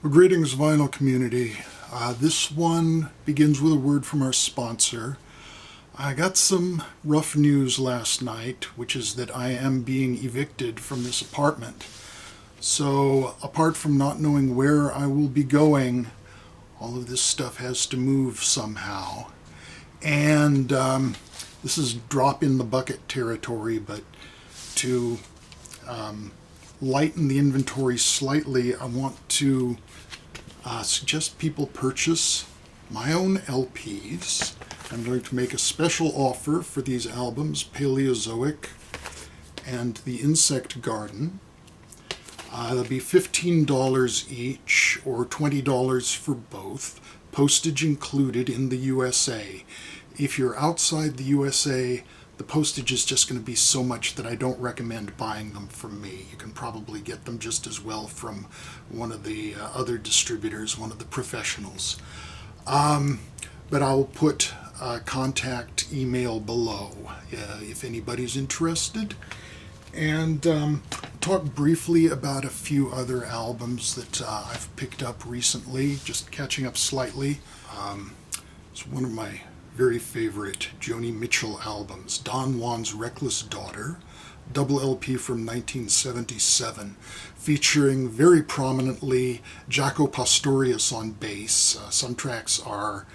Well, greetings, vinyl community. This one begins with a word from our sponsor. I got some rough news last night, which is that I am being evicted from this apartment. So, apart from not knowing where I will be going, all of this stuff has to move somehow. And this is drop in the bucket territory, but to lighten the inventory slightly, I want to suggest people purchase my own LPs. I'm going to make a special offer for these albums, Paleozoic and The Insect Garden. They'll be $15 each or $20 for both, postage included in the USA. If you're outside the USA, the postage is just going to be so much that I don't recommend buying them from me. You can probably get them just as well from one of the other distributors, one of the professionals. But I'll put a contact email below if anybody's interested. And talk briefly about a few other albums that I've picked up recently, just catching up slightly. It's one of my very favorite Joni Mitchell albums, Don Juan's Reckless Daughter, double LP from 1977, featuring very prominently Jaco Pastorius on bass. Some tracks are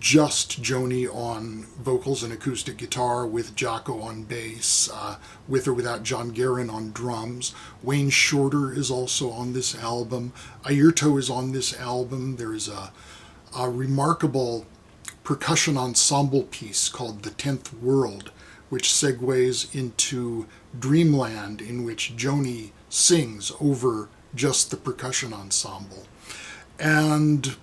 just Joni on vocals and acoustic guitar with Jaco on bass, with or without John Guerin on drums. Wayne Shorter is also on this album. Airto is on this album. There is a remarkable percussion ensemble piece called The 10th World, which segues into Dreamland, in which Joni sings over just the percussion ensemble. And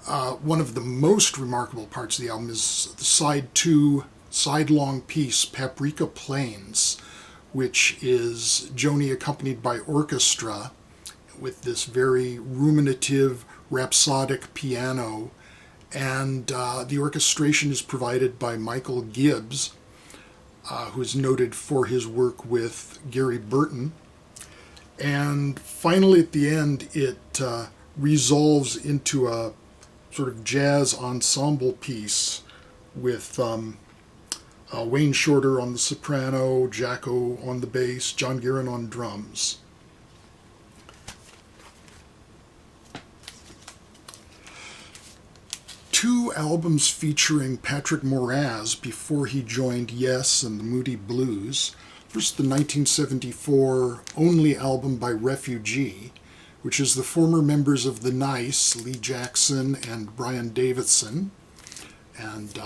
one of the most remarkable parts of the album is the side 2, side-long piece, Paprika Plains, which is Joni accompanied by orchestra with this very ruminative, rhapsodic piano. And the orchestration is provided by Michael Gibbs, who is noted for his work with Gary Burton. And finally, at the end, it resolves into a sort of jazz ensemble piece with Wayne Shorter on the soprano, Jaco on the bass, John Guerin on drums. Two albums featuring Patrick Moraz before he joined Yes and the Moody Blues. First, the 1974 only album by Refugee, which is the former members of The Nice, Lee Jackson and Brian Davidson, and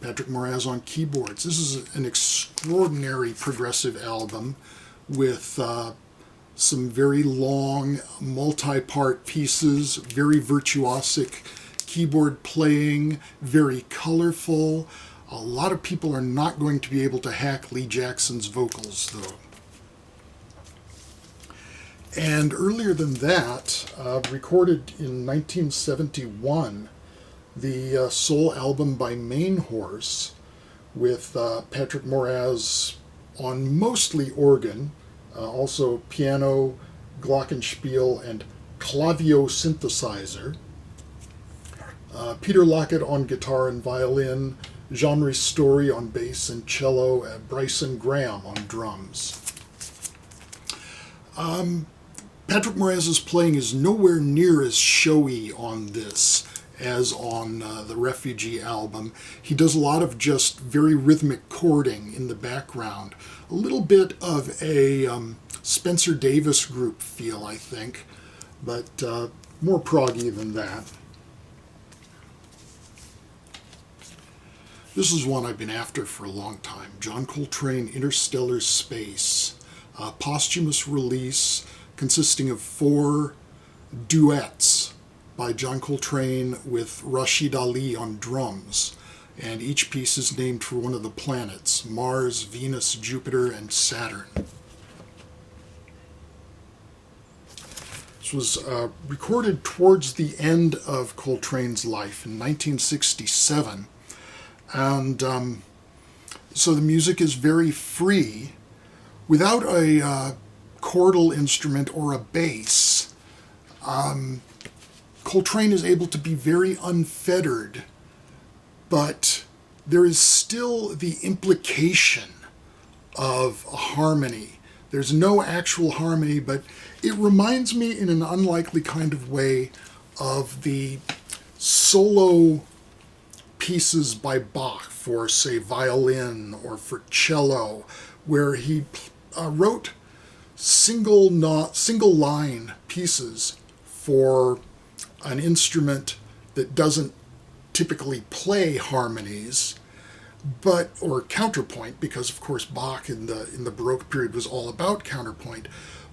Patrick Moraz on keyboards. This is an extraordinary progressive album with some very long multi-part pieces, very virtuosic keyboard playing, very colorful. A lot of people are not going to be able to hack Lee Jackson's vocals, though. And earlier than that, recorded in 1971, the soul album by Maine Horse, with Patrick Moraz on mostly organ, also piano, glockenspiel, and clavio synthesizer. Peter Lockett on guitar and violin, Jean Ristori on bass and cello, and Bryson Graham on drums. Patrick Moraz's playing is nowhere near as showy on this as on the Refugee album. He does a lot of just very rhythmic chording in the background. A little bit of a Spencer Davis group feel, I think, but more proggy than that. This is one I've been after for a long time. John Coltrane, Interstellar Space, a posthumous release consisting of 4 duets by John Coltrane with Rashid Ali on drums. And each piece is named for one of the planets, Mars, Venus, Jupiter, and Saturn. This was recorded towards the end of Coltrane's life in 1967. And so the music is very free, without a chordal instrument or a bass. Coltrane is able to be very unfettered, but there is still the implication of a harmony. There's no actual harmony, but it reminds me in an unlikely kind of way of the solo pieces by Bach for, say, violin or for cello, where he wrote single line pieces for an instrument that doesn't typically play harmonies, but or counterpoint, because of course Bach in the Baroque period was all about counterpoint,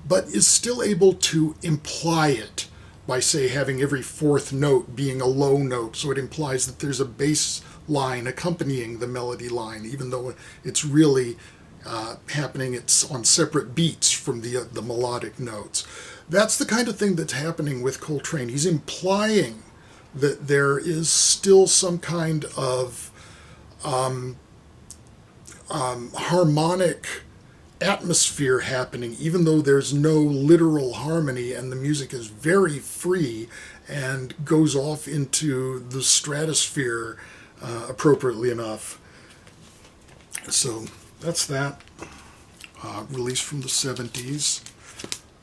but is still able to imply it by, say, having every fourth note being a low note, so it implies that there's a bass line accompanying the melody line, even though it's really happening, it's on separate beats from the melodic notes. That's the kind of thing that's happening with Coltrane. He's implying that there is still some kind of harmonic atmosphere happening, even though there's no literal harmony, and the music is very free and goes off into the stratosphere appropriately enough. So that's that. Release from the 70s.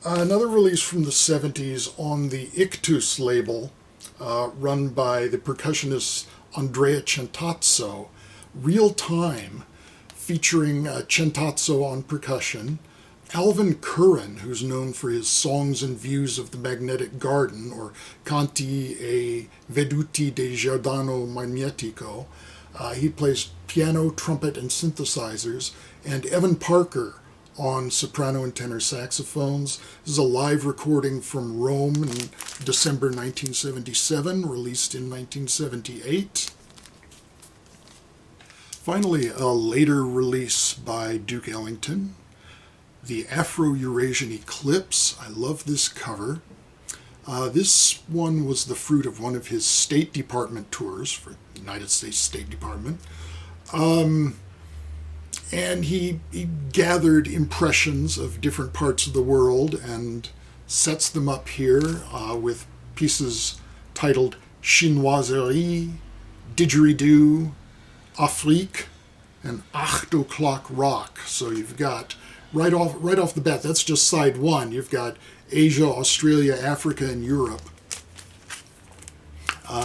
Another release from the 70s on the Ictus label, run by the percussionist Andrea Centazzo, Real Time, featuring Centazzo on percussion, Alvin Curran, who's known for his songs and views of the magnetic garden, or Canti e Veduti del Giardino Magnetico. He plays piano, trumpet, and synthesizers, and Evan Parker on soprano and tenor saxophones. This is a live recording from Rome in December 1977, released in 1978. Finally, a later release by Duke Ellington, the Afro-Eurasian Eclipse. I love this cover. This one was the fruit of one of his State Department tours for the United States State Department. And he gathered impressions of different parts of the world and sets them up here with pieces titled Chinoiserie, Didgeridoo, Afrique, and 8 o'clock rock. So you've got, right off the bat, that's just side one. You've got Asia, Australia, Africa, and Europe.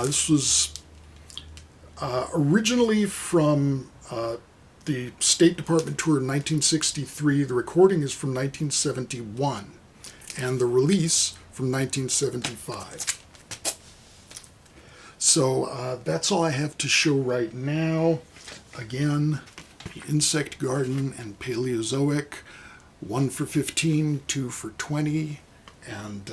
This was originally from the State Department tour in 1963. The recording is from 1971, and the release from 1975. So that's all I have to show right now. Again, the Insect Garden and Paleozoic, 1 for 15, 2 for 20. And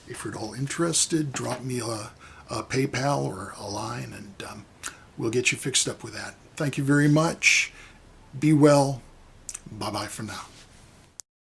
if you're at all interested, drop me a PayPal or a line, and we'll get you fixed up with that. Thank you very much. Be well. Bye-bye for now.